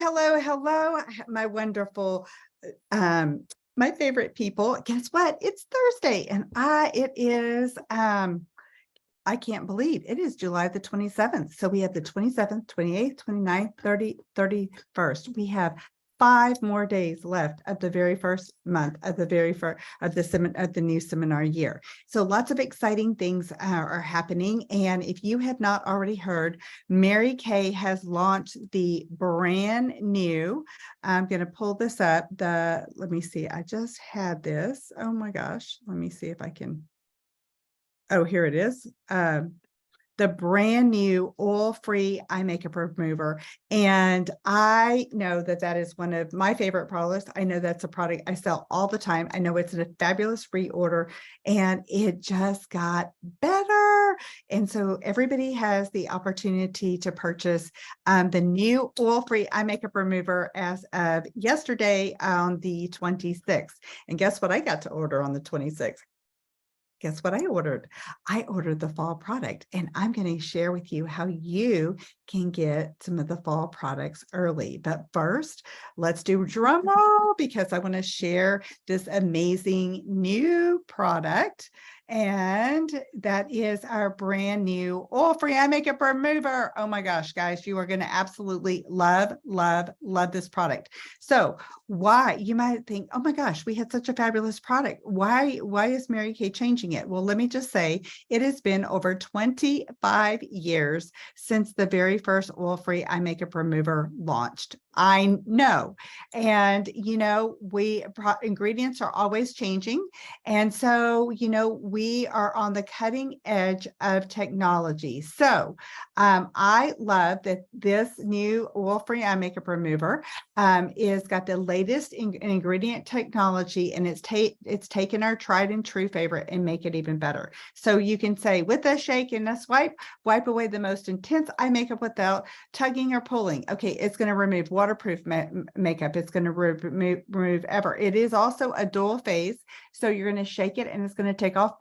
hello, hello, my wonderful, my favorite people. Guess what? It's Thursday, and it is, I can't believe it is July the 27th. So we have the 27th, 28th, 29th, 30, 31st. We have 5 more days left of the very first month of the very first of the new seminar year. So lots of exciting things are happening. And if you have not already heard, Mary Kay has launched the brand new, I'm going to pull this up. Let me see. I just had this. Oh my gosh. Let me see if I can. Oh, here it is. The brand new oil-free eye makeup remover. And I know that that is one of my favorite products. I know that's a product I sell all the time. I know it's a fabulous reorder, and it just got better. And so everybody has the opportunity to purchase the new oil-free eye makeup remover as of yesterday on the 26th. And guess what I got to order on the 26th? Guess what I ordered? I ordered the fall product, and I'm going to share with you how you can get some of the fall products early. But first, let's do drum roll because I want to share this amazing new product. And that is our brand new oil-free eye makeup remover. Oh my gosh, guys, you are going to absolutely love, love, love this product. So why? You might think, oh my gosh, we had such a fabulous product. Why is Mary Kay changing it? Well, let me just say it has been over 25 years since the very first oil-free eye makeup remover launched. I know. And, ingredients are always changing. And so, we are on the cutting edge of technology. So I love that this new oil-free eye makeup remover is got the latest ingredient technology, and it's taken our tried and true favorite and make it even better. So you can say with a shake and a swipe, wipe away the most intense eye makeup without tugging or pulling. Okay, it's going to remove waterproof makeup. It's going to remove ever. It is also a dual phase. So you're going to shake it and it's going to take off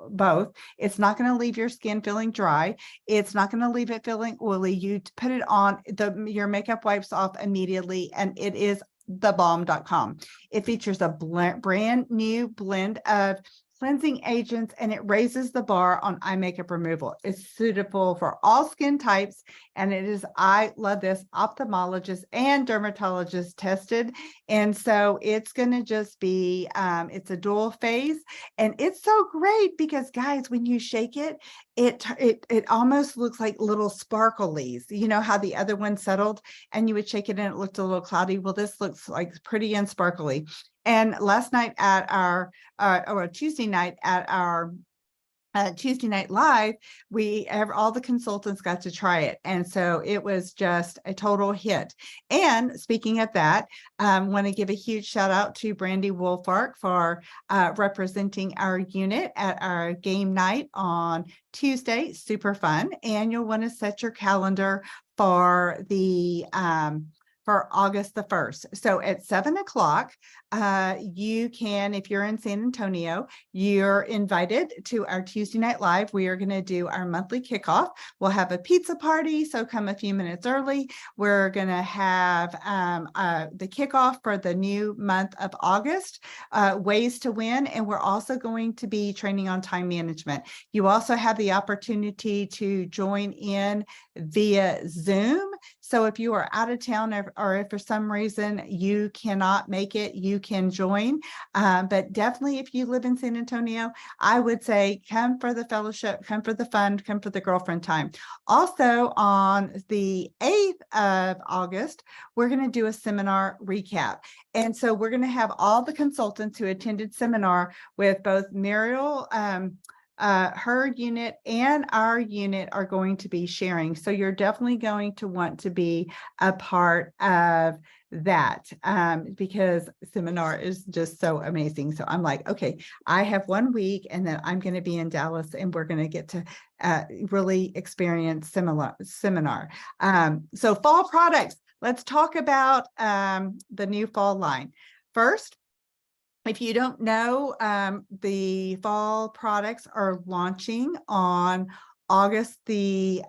both. It's not going to leave your skin feeling dry. It's not going to leave it feeling oily. You put it on, your makeup wipes off immediately, and it is thebomb.com. It features a brand new blend of cleansing agents, and it raises the bar on eye makeup removal. It's suitable for all skin types, and it is, I love this, ophthalmologist and dermatologist tested. And so it's going to just be, it's a dual phase, and it's so great because, guys, when you shake it, it almost looks like little sparklies. You know how the other one settled and you would shake it and it looked a little cloudy? Well, this looks like pretty and sparkly. And last night at our, or Tuesday night at our Tuesday Night Live, all the consultants got to try it. And so it was just a total hit. And speaking of that, want to give a huge shout out to Brandy Wolfark for representing our unit at our game night on Tuesday. Super fun. And you'll want to set your calendar for the for August the 1st. So at 7 o'clock, you can, if you're in San Antonio, you're invited to our Tuesday Night Live. We are going to do our monthly kickoff. We'll have a pizza party, so come a few minutes early. We're going to have the kickoff for the new month of August, ways to win, and we're also going to be training on time management. You also have the opportunity to join in via Zoom. So if you are out of town or if for some reason you cannot make it, you can join. But definitely if you live in San Antonio, I would say come for the fellowship, come for the fun, come for the girlfriend time. Also on the 8th of August, we're going to do a seminar recap. And so we're going to have all the consultants who attended seminar with both Muriel, her unit and our unit are going to be sharing. So you're definitely going to want to be a part of that because seminar is just so amazing. So I'm like, okay, I have 1 week and then I'm going to be in Dallas and we're going to get to really experience seminar. So fall products, let's talk about the new fall line. First, if you don't know, the fall products are launching on August the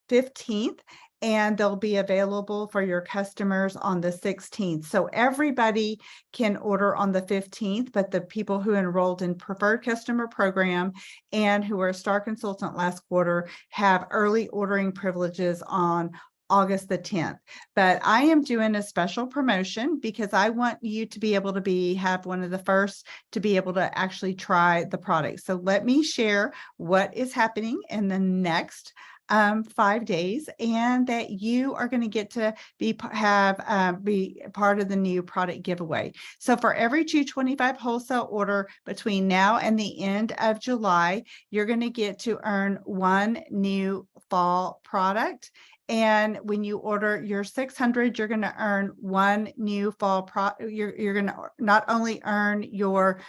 15th. and they'll be available for your customers on the 16th. So everybody can order on the 15th, but the people who enrolled in preferred customer program and who are a star consultant last quarter have early ordering privileges on August the 10th. But I am doing a special promotion because I want you to be able to have one of the first to be able to actually try the product. So let me share what is happening in the next 5 days, and that you are going to get to be part of the new product giveaway. So for every 225 wholesale order between now and the end of July, you're going to get to earn one new fall product. And when you order your 600, you're going to earn one new fall product. You're going to not only earn your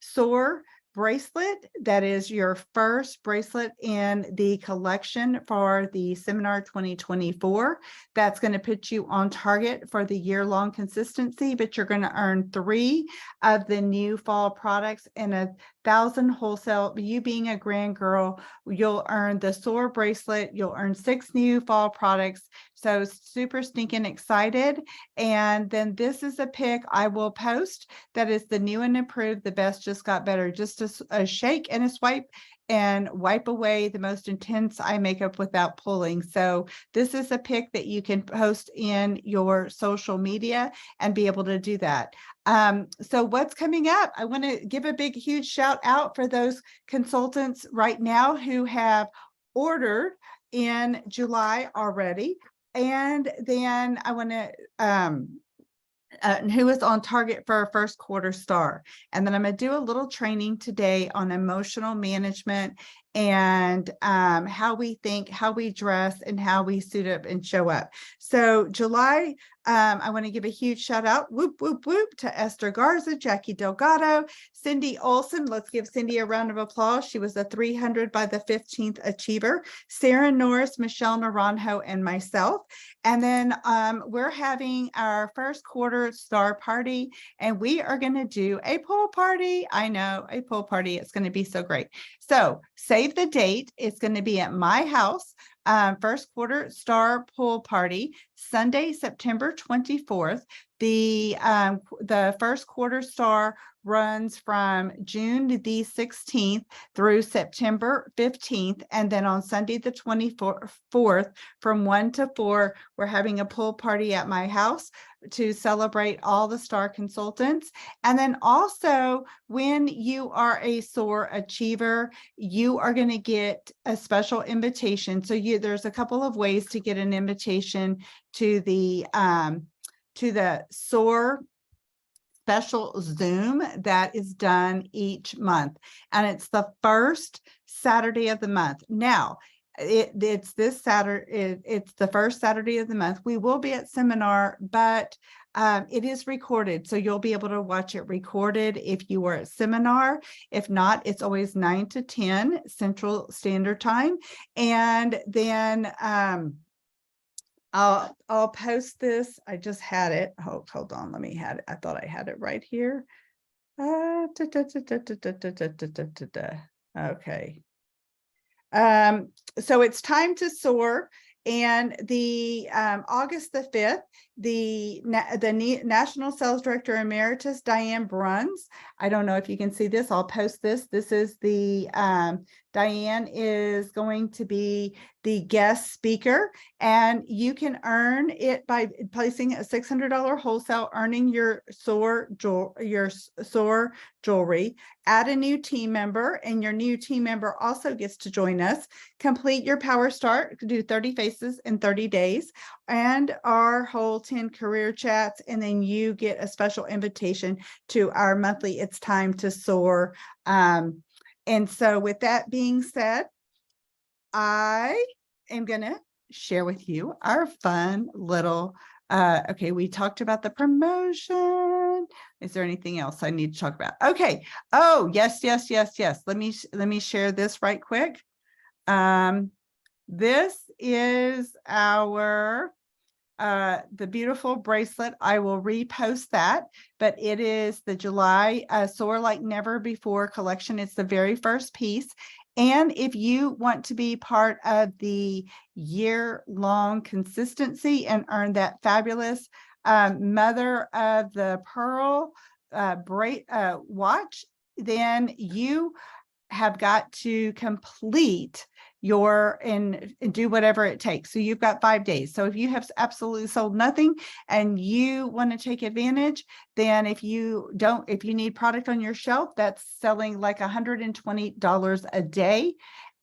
SOAR bracelet, that is your first bracelet in the collection for the seminar 2024. That's going to put you on target for the year-long consistency, but you're going to earn 3 of the new fall products and 1,000 wholesale. You being a grand girl, you'll earn the SOAR bracelet, you'll earn 6 new fall products. So super stinking excited. And then this is a pic I will post that is the new and improved, the best just got better. Just a shake and a swipe and wipe away the most intense eye makeup without pulling. So this is a pic that you can post in your social media and be able to do that. So what's coming up? I want to give a big, huge shout out for those consultants right now who have ordered in July already. And then I want to, who is on target for a first quarter star. And then I'm going to do a little training today on emotional management and how we think, how we dress, and how we suit up and show up. So July, I want to give a huge shout out, whoop, whoop, whoop, to Esther Garza, Jackie Delgado, Cindy Olson. Let's give Cindy a round of applause. She was a 300 by the 15th achiever. Sarah Norris, Michelle Naranjo, and myself. And then we're having our first quarter star party, and we are going to do a pool party. I know, a pool party. It's going to be so great. So save the date. It's going to be at my house. First quarter star pool party, Sunday, September 24th. The first quarter star runs from June the 16th through September 15th. And then on Sunday, the 24th, from 1 to 4, we're having a pool party at my house to celebrate all the star consultants. And then also, when you are a SOAR achiever, you are going to get a special invitation. So there's a couple of ways to get an invitation to the SOAR special Zoom that is done each month. And it's the first Saturday of the month. Now, it's this Saturday, it's the first Saturday of the month. We will be at seminar, but it is recorded. So you'll be able to watch it recorded if you were at seminar. If not, it's always 9 to 10 Central Standard Time. And then I'll post this. I just had it. Hold on. Let me have it. I thought I had it right here. Okay. So it's time to soar. And the August the 5th, the National Sales Director Emeritus, Diane Bruns. I don't know if you can see this. I'll post this. This is the Diane is going to be the guest speaker, and you can earn it by placing a $600 wholesale, earning your SOAR jewelry. Add a new team member, and your new team member also gets to join us. Complete your Power Start, do 30 faces in 30 days, and our whole 10 career chats, and then you get a special invitation to our monthly It's Time to Soar. And so with that being said, I am going to share with you our fun little, okay, we talked about the promotion. Is there anything else I need to talk about? Okay. Oh, yes. Let me share this right quick. This is our the beautiful bracelet. I will repost that, but it is the July Soar Like Never Before collection. It's the very first piece, And if you want to be part of the year-long consistency and earn that fabulous Mother of the Pearl watch, then you have got to complete your and do whatever it takes. So you've got 5 days. So if you have absolutely sold nothing and you want to take advantage, then if you need product on your shelf, that's selling like $120 a day.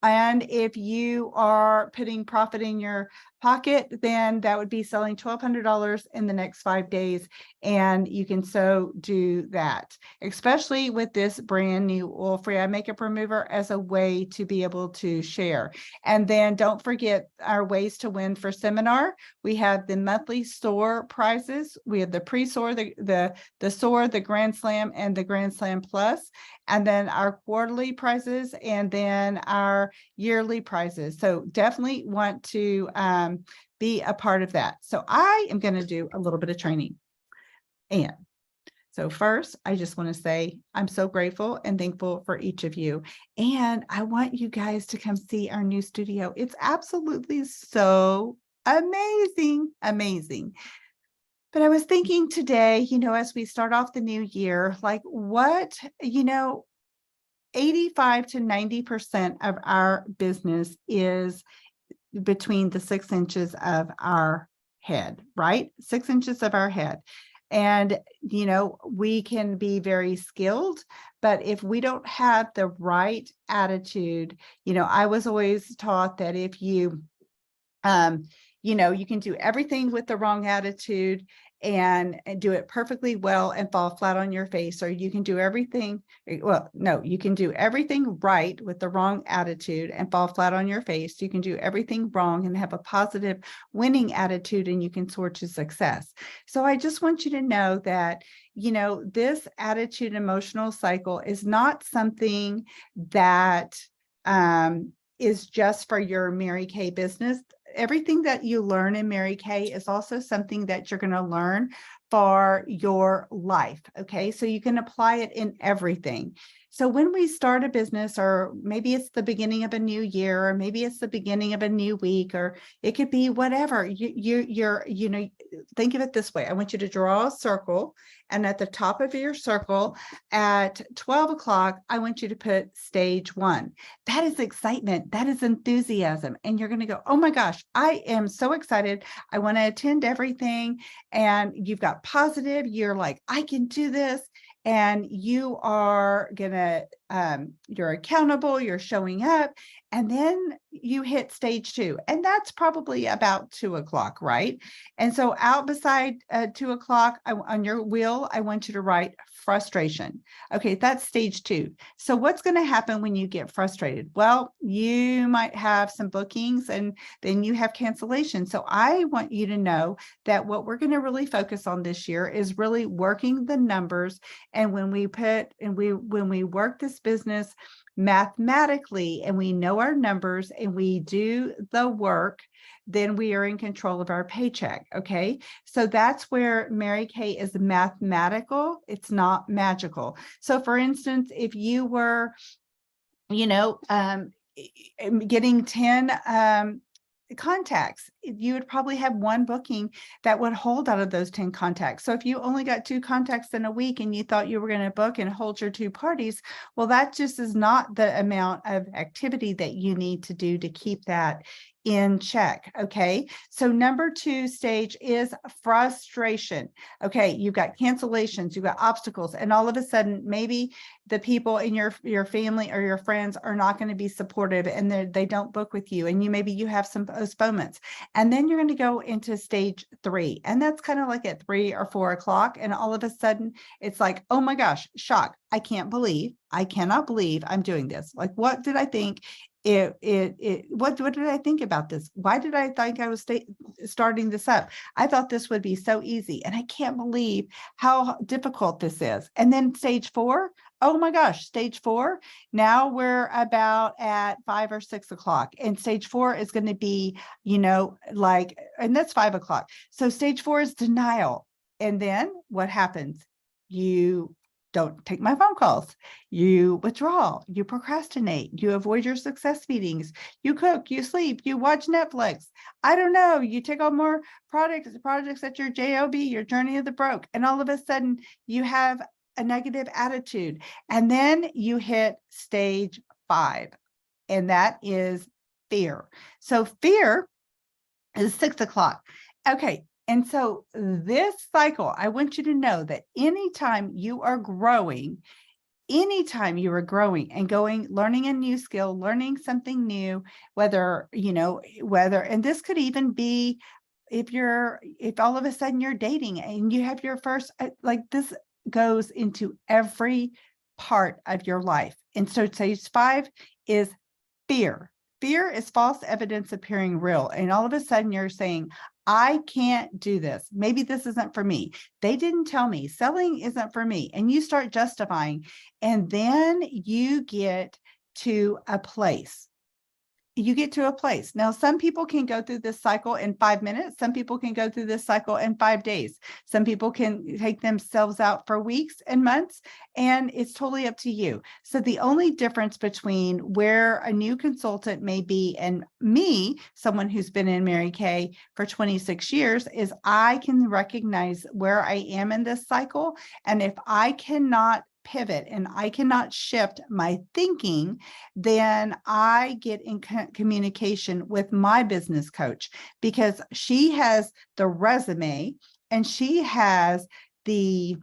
And if you are putting profit in your pocket, then that would be selling $1,200 in the next 5 days. And you can so do that, especially with this brand new oil-free eye makeup remover as a way to be able to share. And then don't forget our ways to win for seminar. We have the monthly SOAR prizes. We have the pre-SOAR, the SOAR, the Grand Slam, and the Grand Slam Plus, and then our quarterly prizes, and then our yearly prizes. So definitely want to be a part of that. So I am going to do a little bit of training. And so first, I just want to say I'm so grateful and thankful for each of you. And I want you guys to come see our new studio. It's absolutely so amazing, amazing. But I was thinking today, as we start off the new year, like 85 to 90% of our business is between the 6 inches of our head, right? 6 inches of our head. And, we can be very skilled, but if we don't have the right attitude, I was always taught that if you, you can do everything with the wrong attitude and do it perfectly well and fall flat on your face, or you can do everything. Well, no, you can do everything right with the wrong attitude and fall flat on your face. You can do everything wrong and have a positive winning attitude, and you can soar to success. So I just want you to know that, this attitude emotional cycle is not something that is just for your Mary Kay business. Everything that you learn in Mary Kay is also something that you're going to learn for your life. Okay, so you can apply it in everything. So when we start a business, or maybe it's the beginning of a new year, or maybe it's the beginning of a new week, or it could be whatever, you're think of it this way. I want you to draw a circle, and at the top of your circle at 12 o'clock, I want you to put stage 1. That is excitement. That is enthusiasm. And you're going to go, oh my gosh, I am so excited. I want to attend everything. And you've got positive. You're like, I can do this. And you are gonna, you're accountable, you're showing up, and then you hit stage 2. And that's probably about 2 o'clock, right? And so out beside 2 o'clock on your wheel, I want you to write frustration. Okay, that's stage 2. So what's going to happen when you get frustrated? Well, you might have some bookings and then you have cancellation. So I want you to know that what we're going to really focus on this year is really working the numbers. And when we work this business mathematically, and we know our numbers and we do the work, then we are in control of our paycheck. Okay. So that's where Mary Kay is mathematical. It's not magical. So for instance, if you were, getting 10, contacts, you would probably have 1 booking that would hold out of those 10 contacts. So if you only got 2 contacts in a week and you thought you were going to book and hold your 2 parties, well, that just is not the amount of activity that you need to do to keep that in check. Okay. So number 2 stage is frustration. Okay. You've got cancellations, you've got obstacles, and all of a sudden, maybe the people in your family or your friends are not going to be supportive, and they don't book with you, and maybe you have some postponements. And then you're going to go into stage 3. And that's kind of like at 3 or 4 o'clock. And all of a sudden it's like, oh my gosh, shock. I cannot believe I'm doing this. Like, what did I think? What did I think about this? Why did I think I was starting this up? I thought this would be so easy, and I can't believe how difficult this is. And then stage 4, oh my gosh, stage 4. Now we're about at 5 or 6 o'clock, and stage 4 is going to be, and that's 5 o'clock. So stage 4 is denial. And then what happens? You don't take my phone calls. You withdraw, you procrastinate, you avoid your success meetings, you cook, you sleep, you watch Netflix. I don't know, you take on more projects at your job, your journey of the broke, and all of a sudden you have a negative attitude. And then you hit stage 5, and that is fear. So fear is 6 o'clock. Okay. And so this cycle, I want you to know that anytime you are growing and going, learning a new skill, learning something new, whether, and this could even be if all of a sudden you're dating and you have your first, like this goes into every part of your life. And so stage 5 is fear. Fear is false evidence appearing real. And all of a sudden you're saying, I can't do this. Maybe this isn't for me. They didn't tell me. Selling isn't for me. And you start justifying. And then you get to a place. Now, some people can go through this cycle in 5 minutes. Some people can go through this cycle in 5 days. Some people can take themselves out for weeks and months, and it's totally up to you. So the only difference between where a new consultant may be and me, someone who's been in Mary Kay for 26 years, is I can recognize where I am in this cycle. And if I cannot pivot and I cannot shift my thinking, then I get in communication with my business coach, because she has the resume and she has the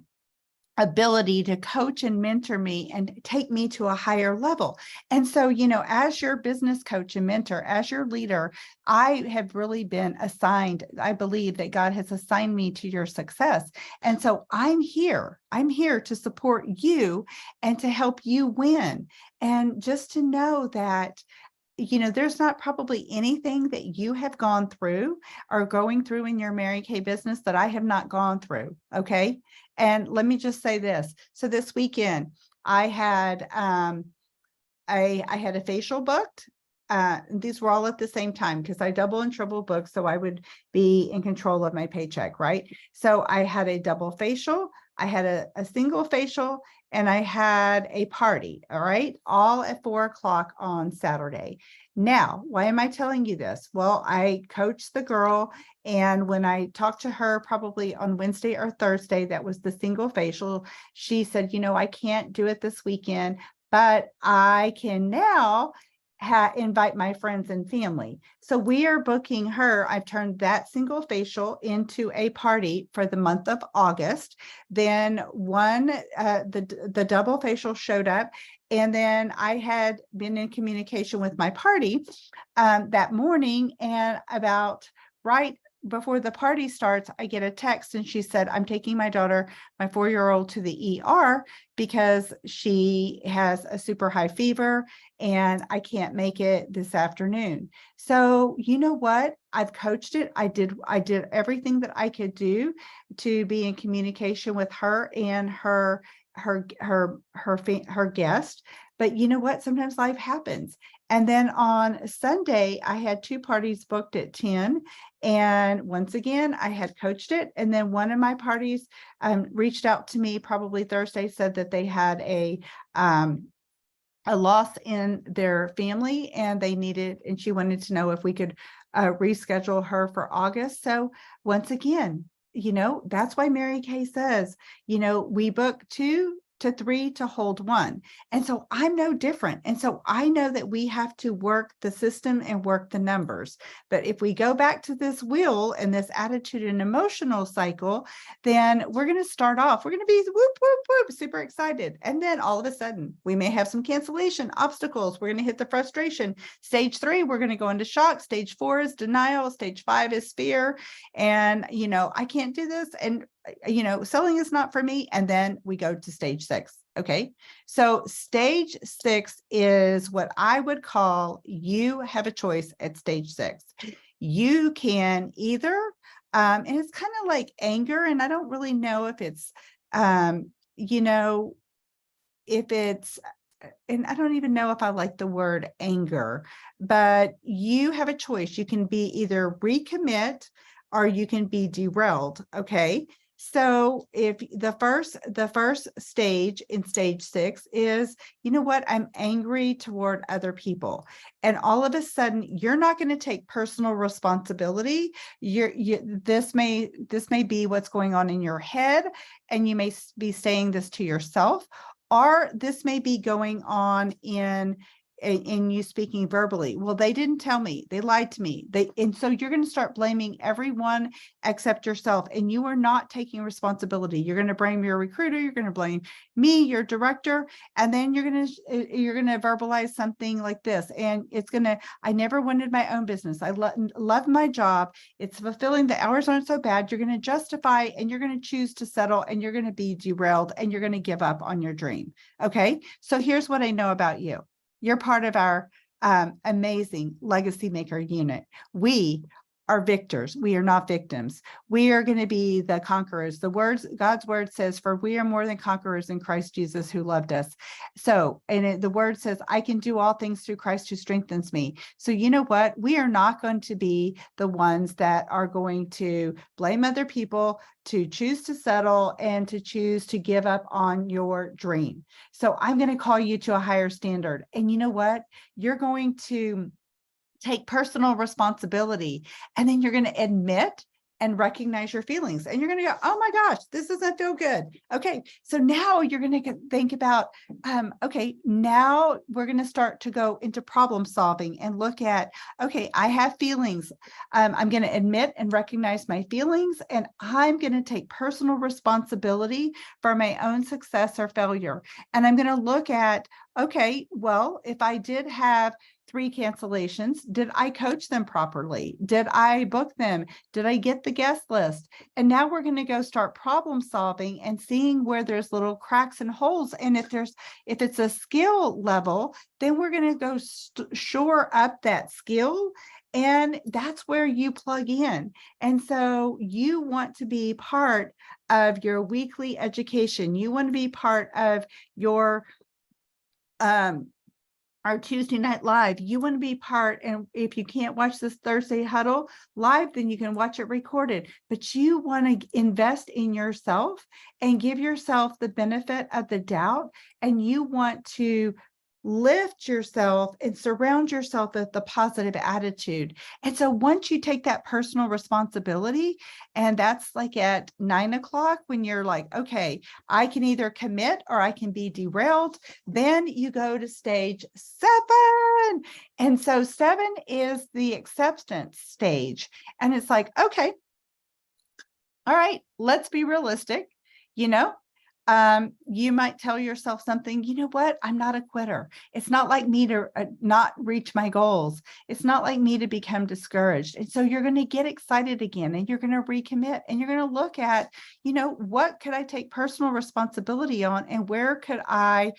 ability to coach and mentor me and take me to a higher level. And so, as your business coach and mentor, as your leader, I have really been assigned, I believe that God has assigned me to your success. And so I'm here to support you and to help you win. And just to know that there's not probably anything that you have gone through or going through in your Mary Kay business that I have not gone through. Okay. And let me just say this. So this weekend, I had I had a facial booked. These were all at the same time because I double and triple booked, so I would be in control of my paycheck, right? So I had a double facial, I had a single facial, and I had a party, all right, all at 4 o'clock on Saturday. Now, why am I telling you this? Well, I coached the girl, and when I talked to her probably on Wednesday or Thursday, that was the single facial, she said, I can't do it this weekend, but I can now invite my friends and family. So we are booking her. I've turned that single facial into a party for the month of August. Then the double facial showed up. And then I had been in communication with my party that morning, and about right before the party starts, I get a text and she said, I'm taking my daughter, my 4-year-old, to the ER because she has a super high fever and I can't make it this afternoon. So you know what? I've coached it. I did everything that I could do to be in communication with her and her guest. But you know what? Sometimes life happens. And then on Sunday, I had 2 parties booked at 10. And once again, I had coached it. And then one of my parties reached out to me probably Thursday, said that they had a loss in their family and and she wanted to know if we could reschedule her for August. So once again, that's why Mary Kay says, we book 2 to 3 to hold 1. And so I'm no different. And so I know that we have to work the system and work the numbers. But if we go back to this wheel and this attitude and emotional cycle, then we're going to start off, we're going to be whoop, whoop, whoop, super excited. And then all of a sudden we may have some cancellation, obstacles. We're going to hit the frustration. Stage 3, we're going to go into shock. Stage 4 is denial. Stage 5 is fear. And, I can't do this. And selling is not for me. And then we go to stage 6. Okay. So stage 6 is what I would call, you have a choice at stage 6. You can either, and it's kind of like anger. And I don't really know if it's, if it's, and I don't even know if I like the word anger, but you have a choice. You can be either recommit or you can be derailed. Okay. So if the first stage in stage 6 is, you know what, I'm angry toward other people. And all of a sudden, you're not going to take personal responsibility. This may be what's going on in your head, and you may be saying this to yourself, or this may be going on in you speaking verbally. Well, they didn't tell me, they lied to me. And so you're going to start blaming everyone except yourself, and you are not taking responsibility. You're going to blame your recruiter, you're going to blame me, your director, and then you're going to verbalize something like this, and it's going to, I never wanted my own business, I love my job, it's fulfilling, the hours aren't so bad. You're going to justify, and you're going to choose to settle, and you're going to be derailed, and you're going to give up on your dream. Okay, so here's what I know about you. You're part of our amazing Legacy Maker unit. We are victors. We are not victims. We are going to be the conquerors. God's word says, for we are more than conquerors in Christ Jesus who loved us. So, and the word says, I can do all things through Christ who strengthens me. So you know what? We are not going to be the ones that are going to blame other people, to choose to settle, and to choose to give up on your dream. So I'm going to call you to a higher standard. And you know what? You're going to take personal responsibility, and then you're going to admit and recognize your feelings, and you're going to go, oh my gosh, this doesn't feel good. Okay, so now you're going to think about, okay, now we're going to start to go into problem solving and look at, okay, I have feelings. I'm going to admit and recognize my feelings, and I'm going to take personal responsibility for my own success or failure. And I'm going to look at, okay, well, if I did have 3 cancellations, did I coach them properly? Did I book them? Did I get the guest list? And now we're going to go start problem solving and seeing where there's little cracks and holes. And if it's a skill level, then we're going to go shore up that skill. And that's where you plug in. And so you want to be part of your weekly education. You want to be part of your our Tuesday night live. You want to be part, and if you can't watch this Thursday huddle live, then you can watch it recorded. But you want to invest in yourself and give yourself the benefit of the doubt, and you want to lift yourself and surround yourself with the positive attitude. And so once you take that personal responsibility, and that's like at 9 o'clock, when you're like, okay, I can either commit or I can be derailed, then you go to stage 7. And so 7 is the acceptance stage. And it's like, okay, all right, let's be realistic. You might tell yourself something, you know what? I'm not a quitter. It's not like me to not reach my goals. It's not like me to become discouraged. And so you're going to get excited again, and you're going to recommit, and you're going to look at, what could I take personal responsibility on, and where could I,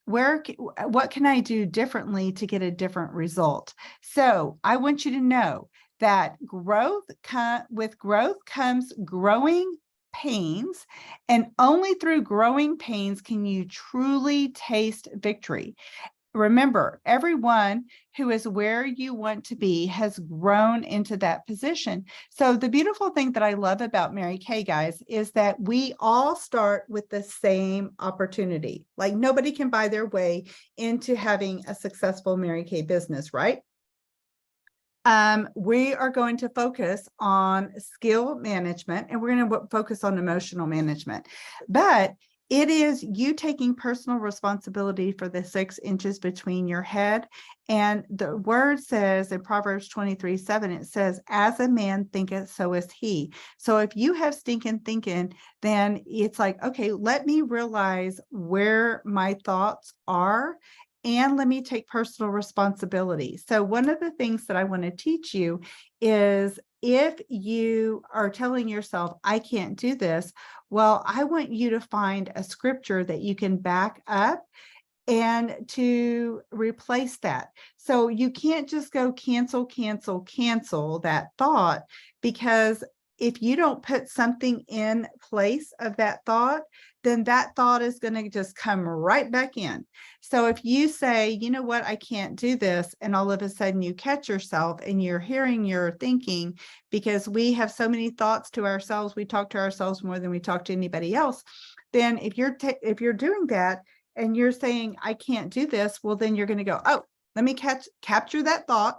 what can I do differently to get a different result? So I want you to know that with growth comes growing pains, and only through growing pains can you truly taste victory. Remember, everyone who is where you want to be has grown into that position. So the beautiful thing that I love about Mary Kay, guys, is that we all start with the same opportunity. Like, nobody can buy their way into having a successful Mary Kay business, right? We are going to focus on skill management, and we're going to focus on emotional management. But it is you taking personal responsibility for the 6 inches between your head. And the word says in Proverbs 23:7, it says, as a man thinketh, so is he. So if you have stinking thinking, then it's like, okay, let me realize where my thoughts are, and let me take personal responsibility. So one of the things that I want to teach you is, if you are telling yourself, I can't do this, well, I want you to find a scripture that you can back up and to replace that. So you can't just go cancel that thought, because if you don't put something in place of that thought, then that thought is going to just come right back in. So if you say, you know what, I can't do this, and all of a sudden you catch yourself and you're hearing your thinking, because we have so many thoughts to ourselves, we talk to ourselves more than we talk to anybody else. Then if you're doing that and you're saying, I can't do this, well, then you're going to go, oh, let me capture that thought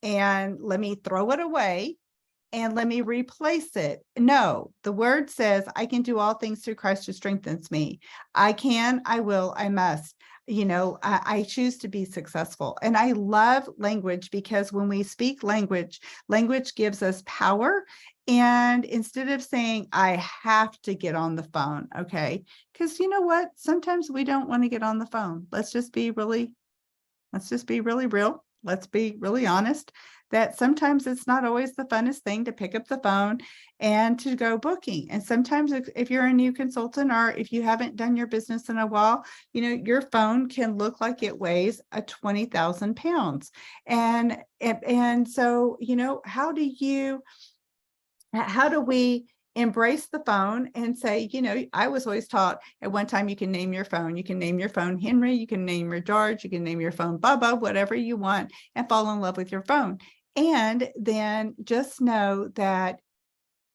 and let me throw it away and let me replace it. No, the word says, I can do all things through Christ who strengthens me. I can, I will, I must. I choose to be successful. And I love language, because when we speak language, language gives us power. And instead of saying, I have to get on the phone, okay? Because you know what? Sometimes we don't want to get on the phone. Let's just be really real. Let's be really honest that sometimes it's not always the funnest thing to pick up the phone and to go booking. And sometimes if you're a new consultant, or if you haven't done your business in a while, your phone can look like it weighs 20,000 pounds. And so, how do we embrace the phone and say, I was always taught at one time, you can name your phone. You can name your phone Henry, you can name your George, you can name your phone Bubba, whatever you want, and fall in love with your phone. And then just know that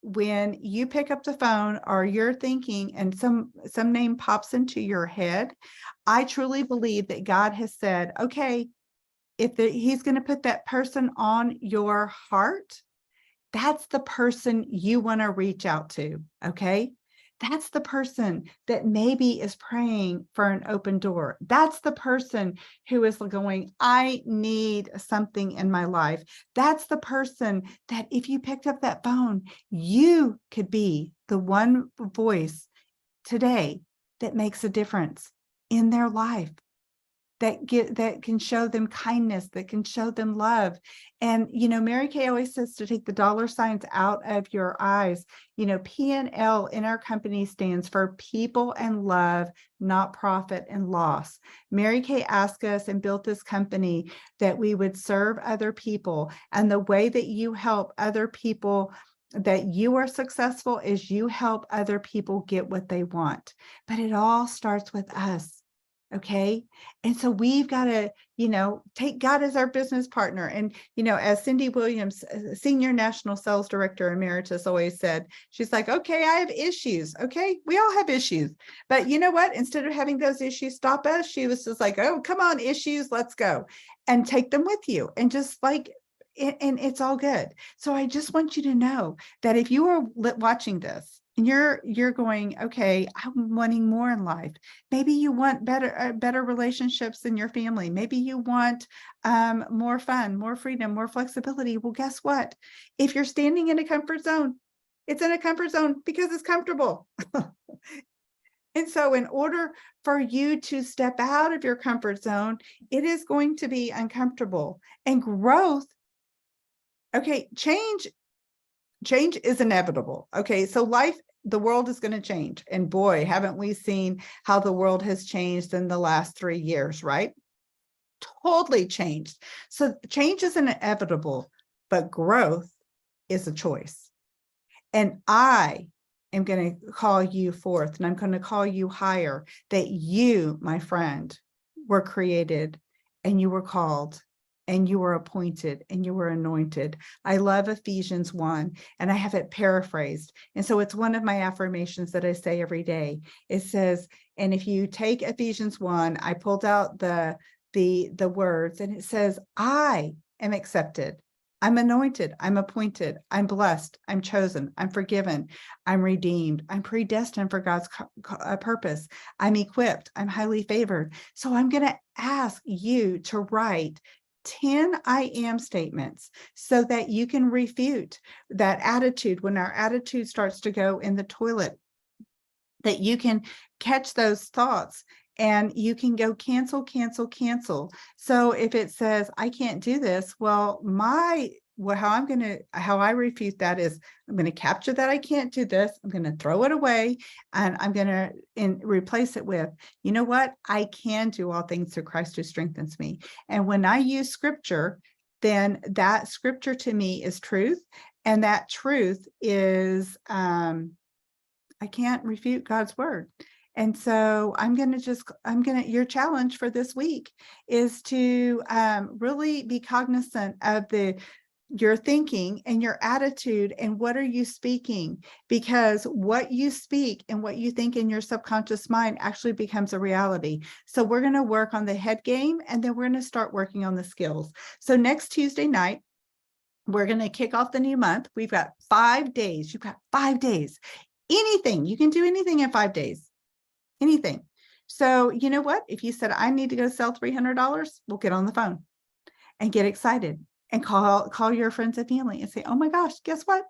when you pick up the phone or you're thinking and some name pops into your head, I truly believe that God has said, okay, if he's going to put that person on your heart, that's the person you want to reach out to, okay? That's the person that maybe is praying for an open door. That's the person who is going, I need something in my life. That's the person that if you picked up that phone, you could be the one voice today that makes a difference in their life. That can show them kindness, that can show them love. And, Mary Kay always says to take the dollar signs out of your eyes. P&L in our company stands for people and love, not profit and loss. Mary Kay asked us and built this company that we would serve other people. And the way that you help other people, that you are successful, is you help other people get what they want. But it all starts with us. Okay. And so we've got to, take God as our business partner. And, as Cindy Williams, Senior National Sales Director Emeritus, always said, she's like, okay, I have issues. Okay. We all have issues. But you know what? Instead of having those issues stop us, she was just like, oh, come on, issues, let's go, and take them with you. And just like, and it's all good. So I just want you to know that if you are watching this, and you're going, okay, I'm wanting more in life. Maybe you want better relationships in your family. Maybe you want more fun, more freedom, more flexibility. Well, guess what? If you're standing in a comfort zone, it's in a comfort zone because it's comfortable. And so in order for you to step out of your comfort zone, it is going to be uncomfortable. And growth, okay, change is inevitable. Okay, so the world is going to change. And boy, haven't we seen how the world has changed in the last 3 years, right? Totally changed. So change is inevitable, but growth is a choice. And I am going to call you forth, and I'm going to call you higher, that you, my friend, were created and you were called and you were appointed and you were anointed. I love Ephesians 1, and I have it paraphrased. And so it's one of my affirmations that I say every day. It says, and if you take Ephesians 1, I pulled out the words, and it says, I am accepted. I'm anointed. I'm appointed. I'm blessed. I'm chosen. I'm forgiven. I'm redeemed. I'm predestined for God's purpose. I'm equipped. I'm highly favored. So I'm going to ask you to write 10 I am statements so that you can refute that attitude when our attitude starts to go in the toilet, that you can catch those thoughts and you can go cancel, cancel, cancel. So if it says, I can't do this, well, how I refute that is I'm going to capture that I can't do this. I'm going to throw it away, and I'm going to replace it with, you know what? I can do all things through Christ who strengthens me. And when I use scripture, then that scripture to me is truth. And that truth is, I can't refute God's word. And so your challenge for this week is to really be cognizant of your thinking and your attitude and what are you speaking, because what you speak and what you think in your subconscious mind actually becomes a reality. So we're going to work on the head game, and then we're going to start working on the skills. So next Tuesday night, we're going to kick off the new month. We've got 5 days. You've got 5 days. Anything. You can do anything in 5 days. Anything. So you know what? If you said, I need to go sell $300, we'll get on the phone and get excited and call your friends and family and say, oh my gosh, guess what?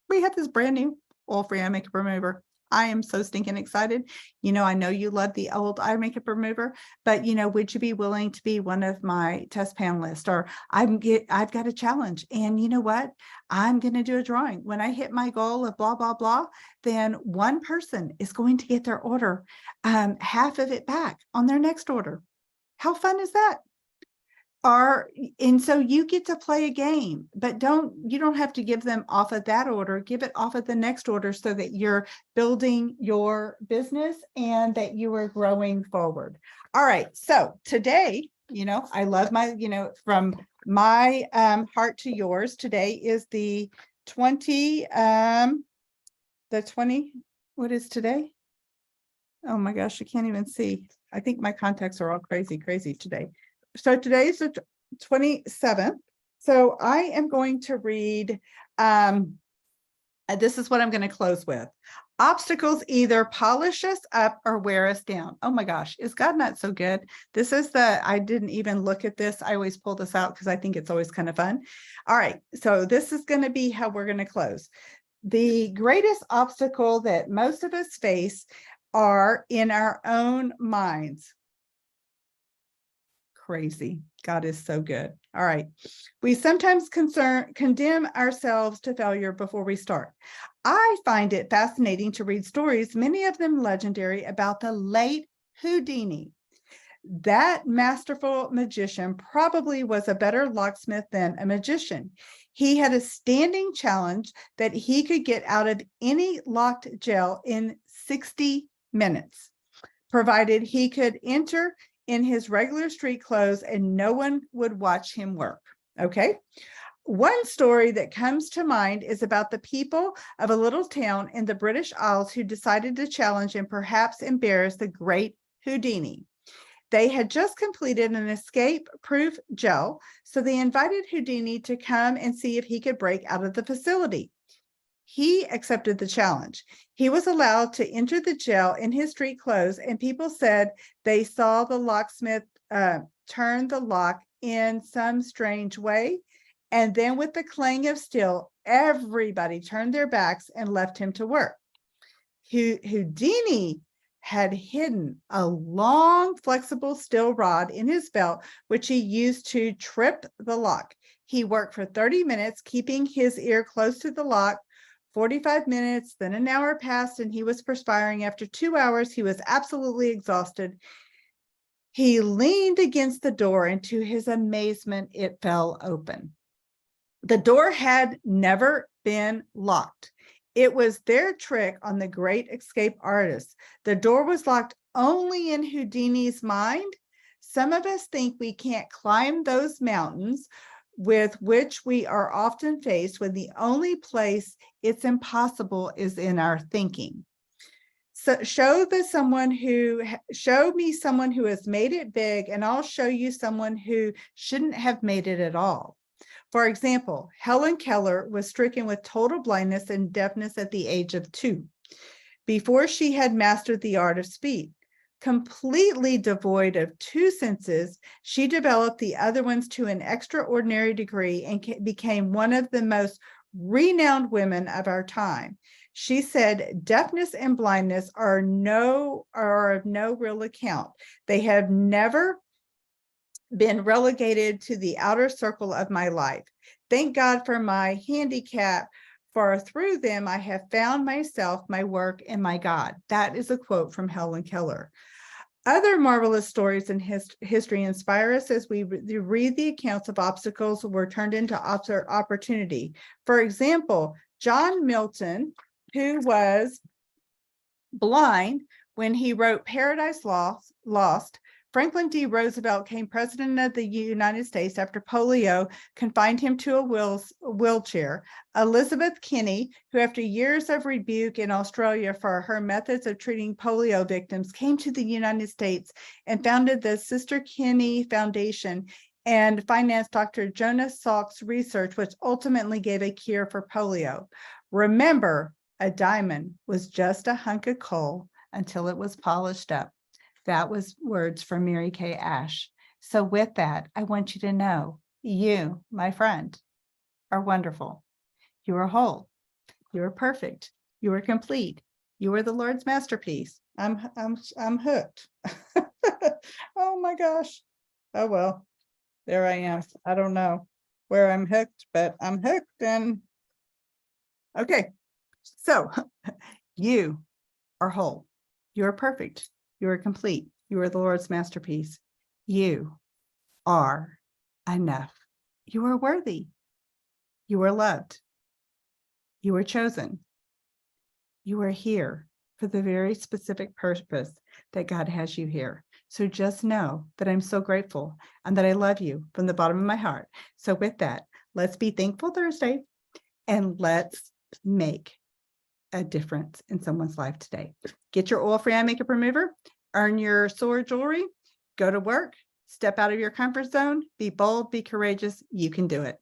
We have this brand new oil-free eye makeup remover. I am so stinking excited. I know you love the old eye makeup remover, but would you be willing to be one of my test panelists? Or I've got a challenge, and you know what? I'm going to do a drawing. When I hit my goal of blah, blah, blah, then one person is going to get their order, half of it back on their next order. How fun is that? And so you get to play a game, but you don't have to give them off of that order. Give it off of the next order so that you're building your business and that you are growing forward. All right. So today, I love from my heart to yours. Today is the 20, what is today? Oh my gosh, I can't even see. I think my contacts are all crazy today. So today is the 27th. So I am going to read, this is what I'm going to close with. Obstacles either polish us up or wear us down. Oh my gosh, is God not so good? This is I didn't even look at this. I always pull this out because I think it's always kind of fun. All right, so this is going to be how we're going to close. The greatest obstacle that most of us face are in our own minds. Crazy. God is so good. All right. We sometimes condemn ourselves to failure before we start. I find it fascinating to read stories, many of them legendary, about the late Houdini. That masterful magician probably was a better locksmith than a magician. He had a standing challenge that he could get out of any locked jail in 60 minutes, provided he could enter in his regular street clothes and no one would watch him work. Okay. One story that comes to mind is about the people of a little town in the British Isles who decided to challenge and perhaps embarrass the great Houdini. They had just completed an escape-proof jail, so they invited Houdini to come and see if he could break out of the facility. He accepted the challenge. He was allowed to enter the jail in his street clothes, and people said they saw the locksmith turn the lock in some strange way. And then with the clang of steel, everybody turned their backs and left him to work. Houdini had hidden a long, flexible steel rod in his belt, which he used to trip the lock. He worked for 30 minutes, keeping his ear close to the lock. 45 minutes, then an hour passed, and he was perspiring. After 2 hours, he was absolutely exhausted. He leaned against the door, and to his amazement, it fell open. The door had never been locked. It was their trick on the great escape artist. The door was locked only in Houdini's mind. Some of us think we can't climb those mountains with which we are often faced, when the only place it's impossible is in our thinking. So show me someone who has made it big, and I'll show you someone who shouldn't have made it at all. For example, Helen Keller was stricken with total blindness and deafness at the age of 2, before she had mastered the art of speech. Completely devoid of 2 senses, she developed the other ones to an extraordinary degree and became one of the most renowned women of our time. She said, deafness and blindness are of no real account. They have never been relegated to the outer circle of my life. Thank God for my handicap, for through them I have found myself, my work, and my God. That is a quote from Helen Keller. Other marvelous stories in history inspire us as we read the accounts of obstacles were turned into opportunity. For example, John Milton, who was blind when he wrote Paradise Lost, Franklin D. Roosevelt became president of the United States after polio confined him to a wheelchair. Elizabeth Kinney, who after years of rebuke in Australia for her methods of treating polio victims, came to the United States and founded the Sister Kinney Foundation and financed Dr. Jonas Salk's research, which ultimately gave a cure for polio. Remember, a diamond was just a hunk of coal until it was polished up. That was words from Mary Kay Ash. So with that, I want you to know you, my friend, are wonderful. You are whole. You are perfect. You are complete. You are the Lord's masterpiece. I'm hooked. Oh my gosh. Oh well, there I am. I don't know where I'm hooked, but I'm hooked. And okay, so you are whole. You are perfect. You are complete. You are the Lord's masterpiece. You are enough. You are worthy. You are loved. You are chosen. You are here for the very specific purpose that God has you here. So just know that I'm so grateful and that I love you from the bottom of my heart. So with that, let's be thankful Thursday and let's make a difference in someone's life today. Get your oil-free eye makeup remover, earn your sword jewelry, go to work, step out of your comfort zone, be bold, be courageous. You can do it.